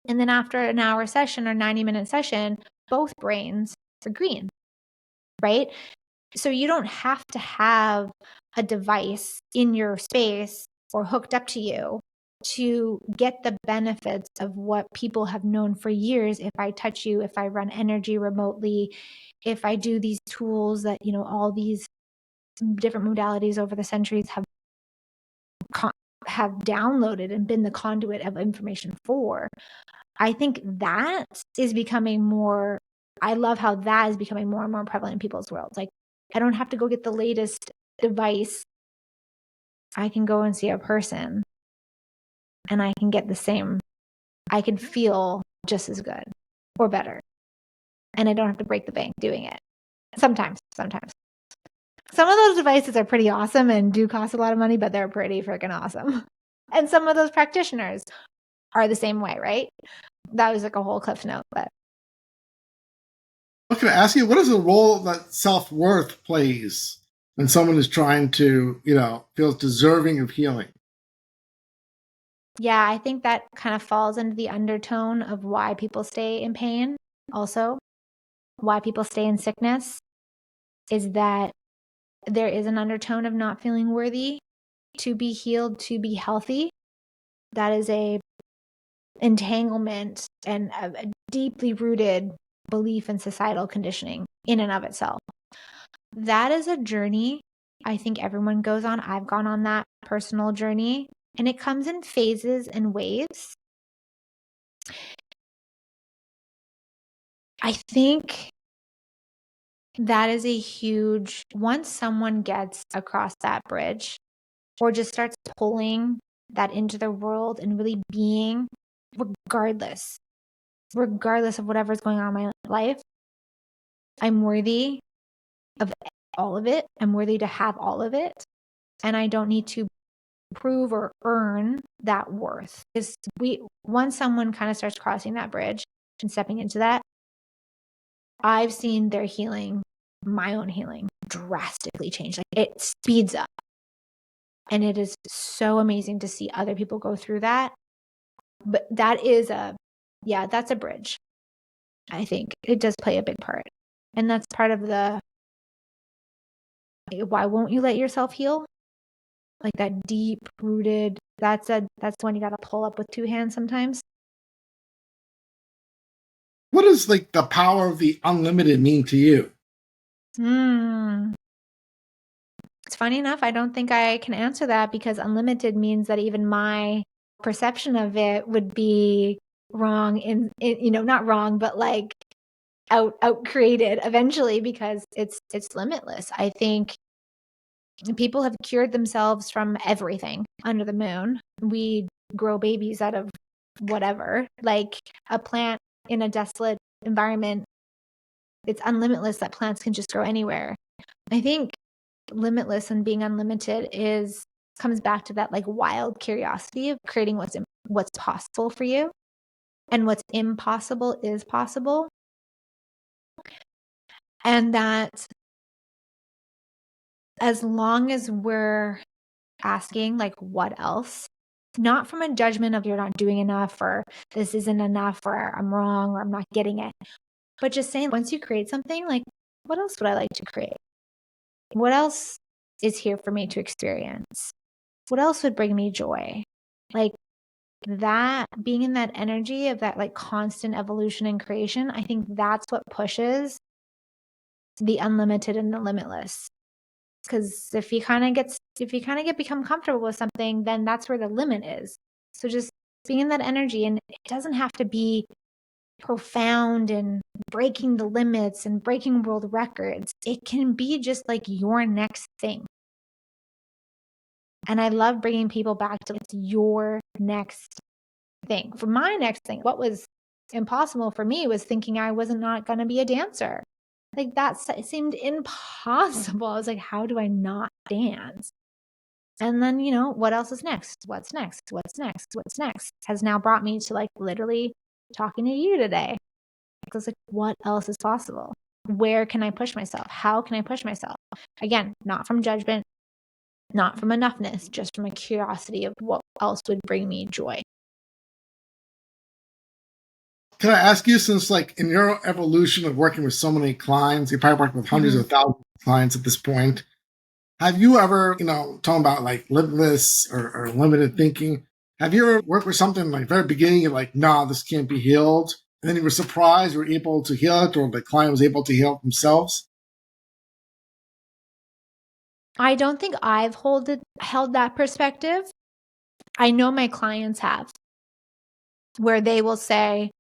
S3: And then after an hour session or 90-minute session, both brains are green, right? So you don't have to have a device in your space or hooked up to you to get the benefits of what people have known for years. If I touch you, if I run energy remotely, if I do these tools that, all these different modalities over the centuries have downloaded and been the conduit of information for. I think that is becoming more, I love how that is becoming more and more prevalent in people's worlds. Like, I don't have to go get the latest device I can go and see a person and I can get the same, I can feel just as good or better. And I don't have to break the bank doing it. Sometimes. Some of those devices are pretty awesome and do cost a lot of money, but they're pretty freaking awesome. And some of those practitioners are the same way, right? That was like a whole cliff note, but.
S2: Can I ask you, what is the role that self-worth plays when someone is trying to, feels deserving of healing?
S3: Yeah, I think that kind of falls into the undertone of why people stay in pain. Also, why people stay in sickness is that there is an undertone of not feeling worthy to be healed, to be healthy. That is a entanglement and a deeply rooted belief in societal conditioning in and of itself. That is a journey I think everyone goes on. I've gone on that personal journey, and it comes in phases and waves. I think that is a huge, once someone gets across that bridge or just starts pulling that into their world and really being, regardless of whatever's going on in my life, I'm worthy of all of it. I'm worthy to have all of it. And I don't need to prove or earn that worth. Because once someone kind of starts crossing that bridge and stepping into that, I've seen their healing, my own healing, drastically change. Like it speeds up. And it is so amazing to see other people go through that. But that is that's a bridge. I think it does play a big part. And that's part of why won't you let yourself heal? Like that deep rooted, that's one you got to pull up with two hands sometimes.
S2: What does the power of the unlimited mean to you?
S3: It's funny enough, I don't think I can answer that because unlimited means that even my perception of it would be wrong not wrong, but like out created eventually because it's limitless. I think people have cured themselves from everything under the moon. We grow babies out of whatever, like a plant in a desolate environment. It's unlimitless that plants can just grow anywhere. I think limitless and being unlimited comes back to that like wild curiosity of creating what's possible for you, and what's impossible is possible. And that as long as we're asking like what else, not from a judgment of you're not doing enough or this isn't enough or I'm wrong or I'm not getting it, but just saying once you create something, like what else would I like to create? What else is here for me to experience? What else would bring me joy? Like that, being in that energy of that like constant evolution and creation, I think that's what pushes the unlimited and the limitless. Because if you kind of become comfortable with something, then that's where the limit is. So just being in that energy, and it doesn't have to be profound and breaking the limits and breaking world records. It can be just like your next thing. And I love bringing people back to it's your next thing. For my next thing, what was impossible for me was thinking I wasn't not going to be a dancer. Like that seemed impossible. I was like, how do I not dance? And then, what else is next? What's next? What's next? What's next? Has now brought me to like literally talking to you today. Because like, what else is possible? Where can I push myself? How can I push myself? Again, not from judgment, not from enoughness, just from a curiosity of what else would bring me joy.
S2: Can I ask you, since in your evolution of working with so many clients, you probably worked with hundreds of thousands of clients at this point, have you ever, talking about limitless or limited thinking, have you ever worked with something very beginning, you're like, nah, this can't be healed? And then you were surprised you were able to heal it, or the client was able to heal it themselves?
S3: I don't think I've held that perspective. I know my clients have, where they will say,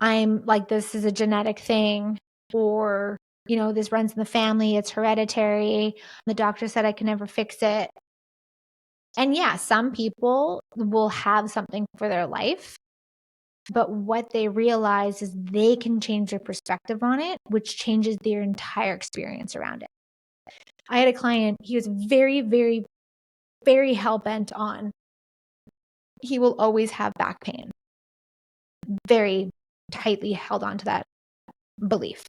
S3: I'm like, this is a genetic thing, or, this runs in the family, it's hereditary. The doctor said I can never fix it. And yeah, some people will have something for their life, but what they realize is they can change their perspective on it, which changes their entire experience around it. I had a client, he was very, very, very hell-bent on, he will always have back pain. Very tightly held on to that belief.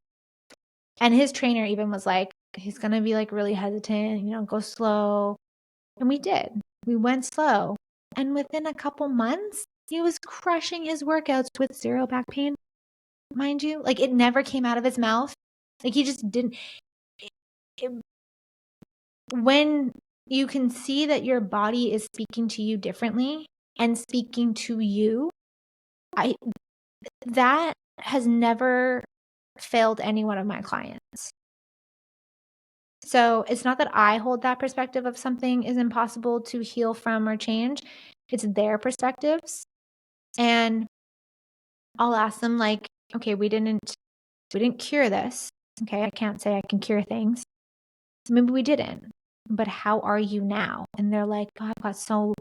S3: And his trainer even was like, he's going to be like really hesitant, go slow. And we did. We went slow. And within a couple months, he was crushing his workouts with zero back pain, mind you. Like it never came out of his mouth. Like he just didn't. When you can see that your body is speaking to you differently and speaking to you, that has never failed any one of my clients. So it's not that I hold that perspective of something is impossible to heal from or change. It's their perspectives. And I'll ask them like, okay, we didn't cure this. Okay, I can't say I can cure things. So maybe we didn't. But how are you now? And they're like, oh, I've got so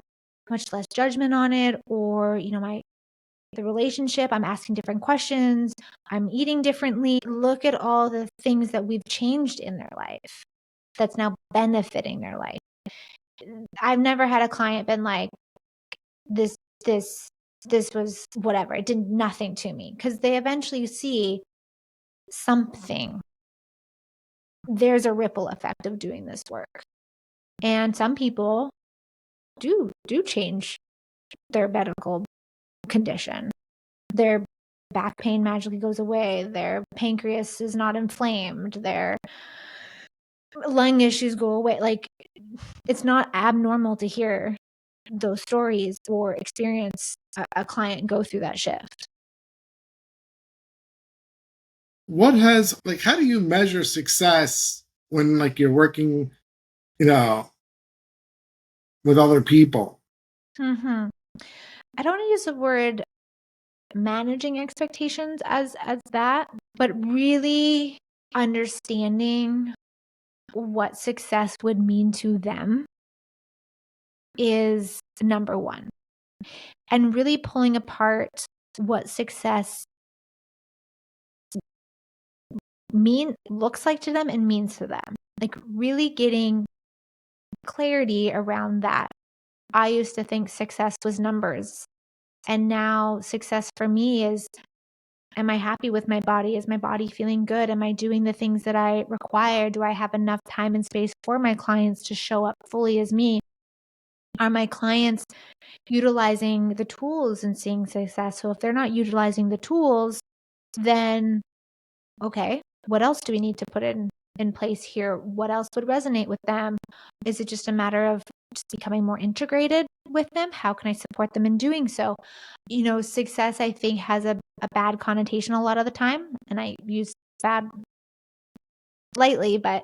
S3: much less judgment on it, or the relationship, I'm asking different questions, I'm eating differently. Look at all the things that we've changed in their life that's now benefiting their life. I've never had a client been like, this was whatever. It did nothing to me, because they eventually see something. There's a ripple effect of doing this work. And some people do change their medical condition. Their back pain magically goes away. Their pancreas is not inflamed. Their lung issues go away. Like, it's not abnormal to hear those stories or experience a client go through that shift.
S2: How do you measure success when you're working, with other people?
S3: Mm-hmm. I don't want to use the word managing expectations as that, but really understanding what success would mean to them is number one. And really pulling apart what success looks like to them and means to them. Like really getting clarity around that. I used to think success was numbers. And now success for me is, am I happy with my body? Is my body feeling good? Am I doing the things that I require? Do I have enough time and space for my clients to show up fully as me? Are my clients utilizing the tools and seeing success? So if they're not utilizing the tools, then okay, what else do we need to put in place here? What else would resonate with them? Is it just a matter of just becoming more integrated with them? How can I support them in doing so? Success, I think, has a bad connotation a lot of the time. And I use bad lightly, but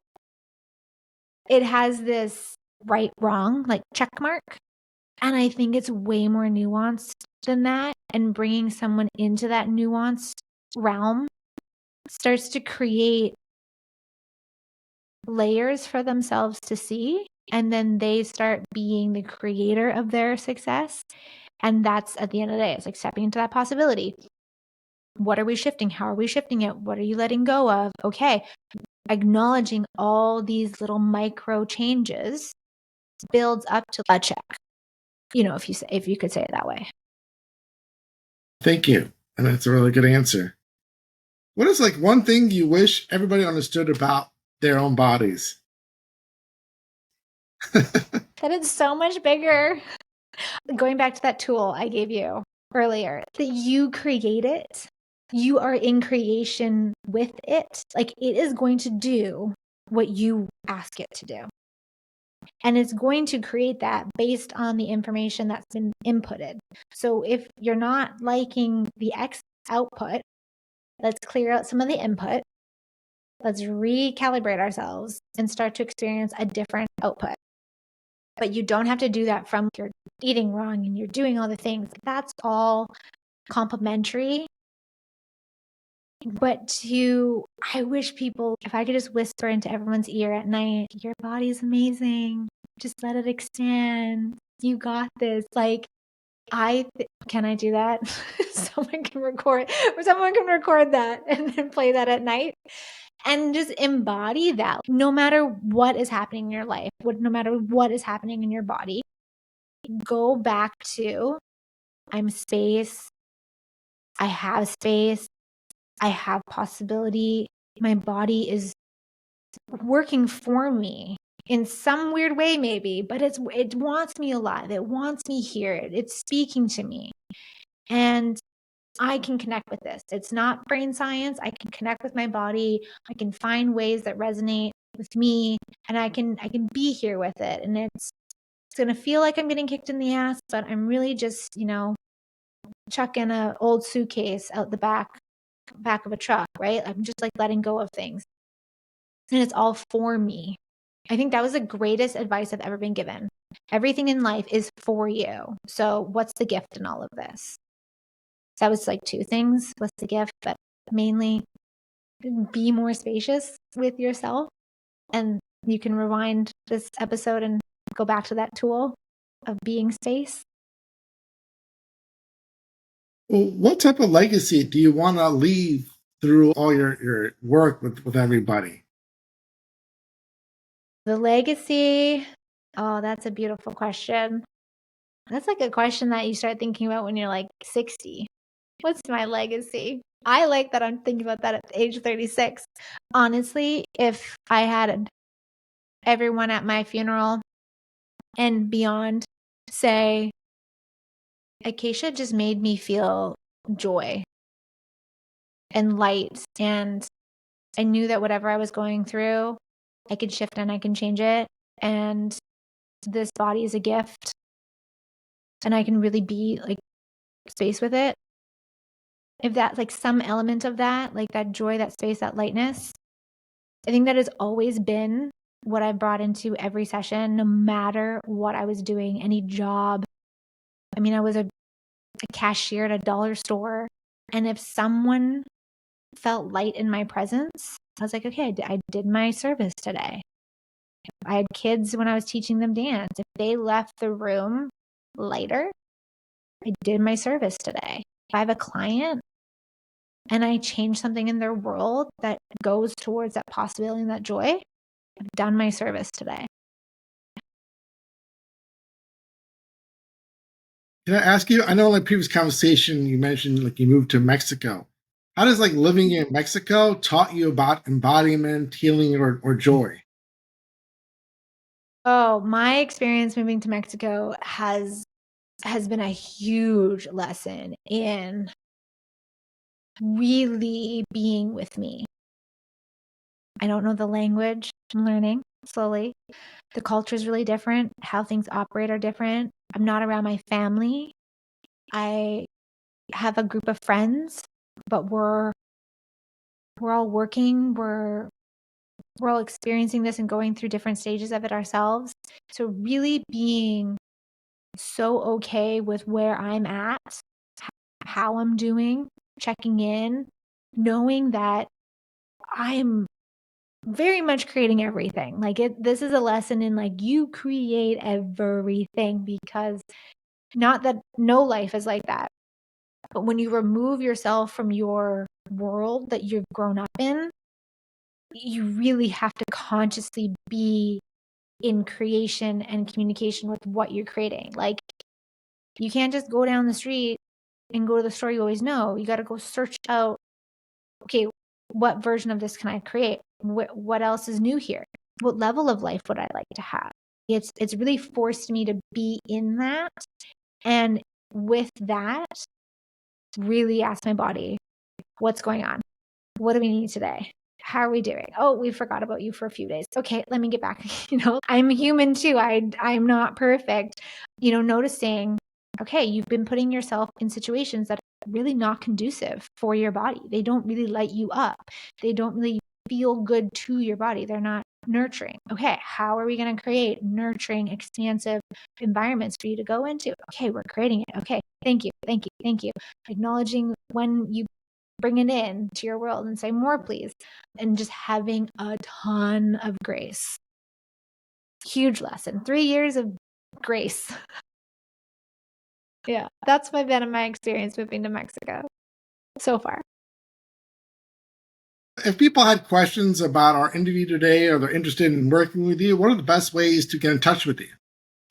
S3: it has this right, wrong, like check mark. And I think it's way more nuanced than that. And bringing someone into that nuanced realm starts to create layers for themselves to see, and then they start being the creator of their success. And that's, at the end of the day, it's like stepping into that possibility. What are we shifting? How are we shifting it? What are you letting go of? Okay, acknowledging all these little micro changes builds up to a check, if you could say it that way.
S2: Thank you. And that's a really good answer. What is one thing you wish everybody understood about their own bodies?
S3: That it's so much bigger. Going back to that tool I gave you earlier, that you create it. You are in creation with it. Like, it is going to do what you ask it to do. And it's going to create that based on the information that's been inputted. So if you're not liking the X output, let's clear out some of the input. Let's recalibrate ourselves and start to experience a different output. But you don't have to do that from you're eating wrong and you're doing all the things. That's all complementary. But I wish people, if I could just whisper into everyone's ear at night, your body's amazing. Just let it expand. You got this. Like, can I do that? Someone can record that and then play that at night and just embody that. No matter what is happening in your life, no matter what is happening in your body, go back to, I'm space. I have space. I have possibility. My body is working for me in some weird way, maybe, but it wants me alive. It wants me here. It's speaking to me. And I can connect with this. It's not brain science. I can connect with my body. I can find ways that resonate with me, and I can be here with it. And it's going to feel like I'm getting kicked in the ass, but I'm really just, chucking an old suitcase out the back of a truck, right? I'm just like letting go of things. And it's all for me. I think that was the greatest advice I've ever been given. Everything in life is for you. So what's the gift in all of this? That was like two things. What's the gift? But mainly be more spacious with yourself. And you can rewind this episode and go back to that tool of being space.
S2: Well, what type of legacy do you want to leave through all your work with everybody?
S3: The legacy. Oh, that's a beautiful question. That's like a question that you start thinking about when you're like 60. What's my legacy? I like that I'm thinking about that at age 36. Honestly, if I had everyone at my funeral and beyond say, Akeisha just made me feel joy and light. And I knew that whatever I was going through, I could shift and I can change it. And this body is a gift. And I can really be like space with it. If that's like some element of that, like that joy, that space, that lightness, I think that has always been what I brought into every session, no matter what I was doing, any job. I mean, I was a cashier at a dollar store. And if someone felt light in my presence, I was like, okay, I did my service today. I had kids when I was teaching them dance. If they left the room lighter, I did my service today. If I have a client and I change something in their world that goes towards that possibility and that joy, I've done my service today.
S2: Can I ask you? I know in the previous conversation you mentioned like you moved to Mexico. How does like living in Mexico taught you about embodiment, healing, or joy?
S3: Oh, my experience moving to Mexico has been a huge lesson in really being with me. I don't know the language. I'm learning slowly. The culture is really different. How things operate are different. I'm not around my family. I have a group of friends, but we're all working. We're all experiencing this and going through different stages of it ourselves. So really being so okay with where I'm at, how I'm doing, checking in, knowing that I'm very much creating everything. Like this is a lesson in like you create everything, because not that no life is like that. But when you remove yourself from your world that you've grown up in, you really have to consciously be in creation and communication with what you're creating. Like you can't just go down the street and go to the store you always know. You got to go search out, okay, what version of this can I create? What else is new here? What level of life would I like to have? It's really forced me to be in that. And with that, really ask my body, what's going on? What do we need today? How are we doing? Oh, we forgot about you for a few days. Okay, let me get back. I'm human too. I'm not perfect. Noticing, okay, you've been putting yourself in situations that are really not conducive for your body. They don't really light you up. They don't really feel good to your body. They're not nurturing. Okay, how are we going to create nurturing, expansive environments for you to go into? Okay, we're creating it. Okay, thank you, thank you, thank you. Acknowledging when you bring it in to your world and say more, please. And just having a ton of grace. Huge lesson. 3 years of grace. Yeah, that's been my experience moving to Mexico so far.
S2: If people had questions about our interview today or they're interested in working with you, what are the best ways to get in touch with you?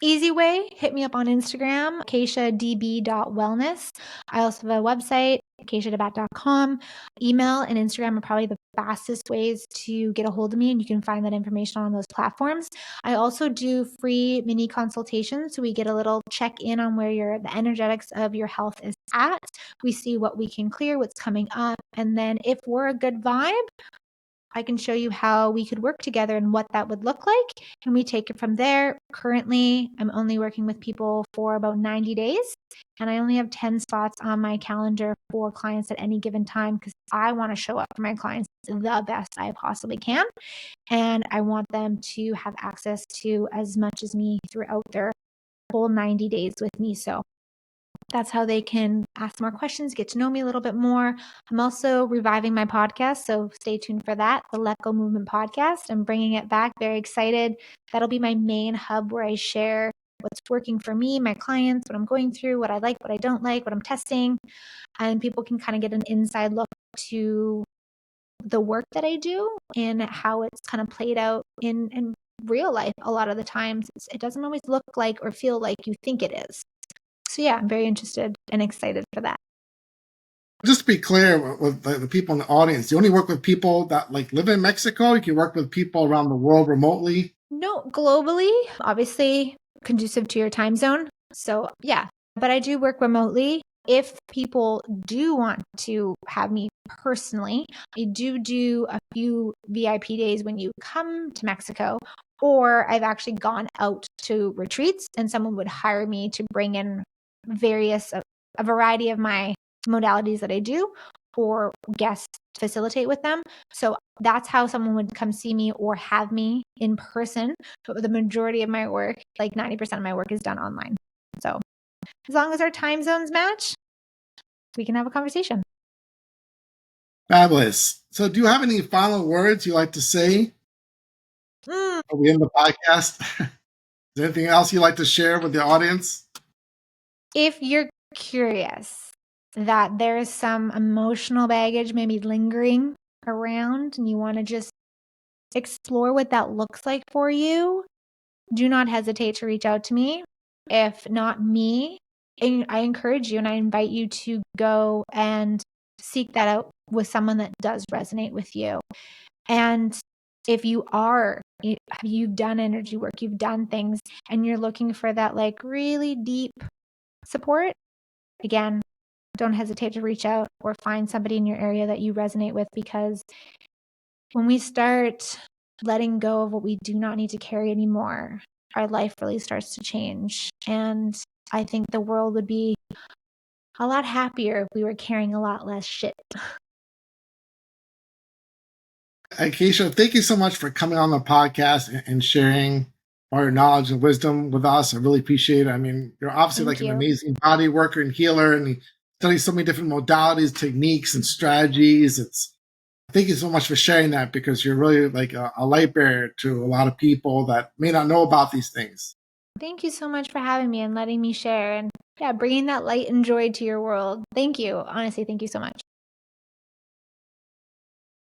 S3: Easy way, hit me up on Instagram, akeishadb.wellness. I also have a website, akeishadebaat.com. Email and Instagram are probably the fastest ways to get a hold of me, and you can find that information on those platforms. I also do free mini consultations, so we get a little check-in on where the energetics of your health is at. We see what we can clear, what's coming up, and then if we're a good vibe, I can show you how we could work together and what that would look like. And we take it from there. Currently, I'm only working with people for about 90 days. And I only have 10 spots on my calendar for clients at any given time because I want to show up for my clients the best I possibly can. And I want them to have access to as much as me throughout their whole 90 days with me. So that's how they can ask more questions, get to know me a little bit more. I'm also reviving my podcast, so stay tuned for that, the Let Go Movement podcast. I'm bringing it back. Very excited. That'll be my main hub where I share what's working for me, my clients, what I'm going through, what I like, what I don't like, what I'm testing. And people can kind of get an inside look to the work that I do and how it's kind of played out in real life. A lot of the times, it doesn't always look like or feel like you think it is. So yeah, I'm very interested and excited for that.
S2: Just to be clear with the people in the audience, you only work with people that live in Mexico? You can work with people around the world remotely?
S3: No, globally, obviously conducive to your time zone. So yeah, but I do work remotely. If people do want to have me personally, I do a few VIP days when you come to Mexico, or I've actually gone out to retreats and someone would hire me to bring in a variety of my modalities that I do or guests facilitate with them. So that's how someone would come see me or have me in person. But the majority of my work, like 90% of my work, is done online. So as long as our time zones match, we can have a conversation.
S2: Fabulous. So do you have any final words you'd like to say? Are we in the podcast? Is there anything else you'd like to share with the audience?
S3: If you're curious that there's some emotional baggage maybe lingering around and you want to just explore what that looks like for you, do not hesitate to reach out to me. If not me, I encourage you and I invite you to go and seek that out with someone that does resonate with you. And if you've done energy work, you've done things, and you're looking for that really deep support, again, don't hesitate to reach out or find somebody in your area that you resonate with, because when we start letting go of what we do not need to carry anymore, our life really starts to change. And I think the world would be a lot happier if we were carrying a lot less shit.
S2: Akeisha, thank you so much for coming on the podcast and sharing all your knowledge and wisdom with us. I really appreciate it. I mean, you're obviously an amazing body worker and healer, and you study so many different modalities, techniques, and strategies. Thank you so much for sharing that, because you're really a light bearer to a lot of people that may not know about these things.
S3: Thank you so much for having me and letting me share and bringing that light and joy to your world. Thank you. Honestly, thank you so much.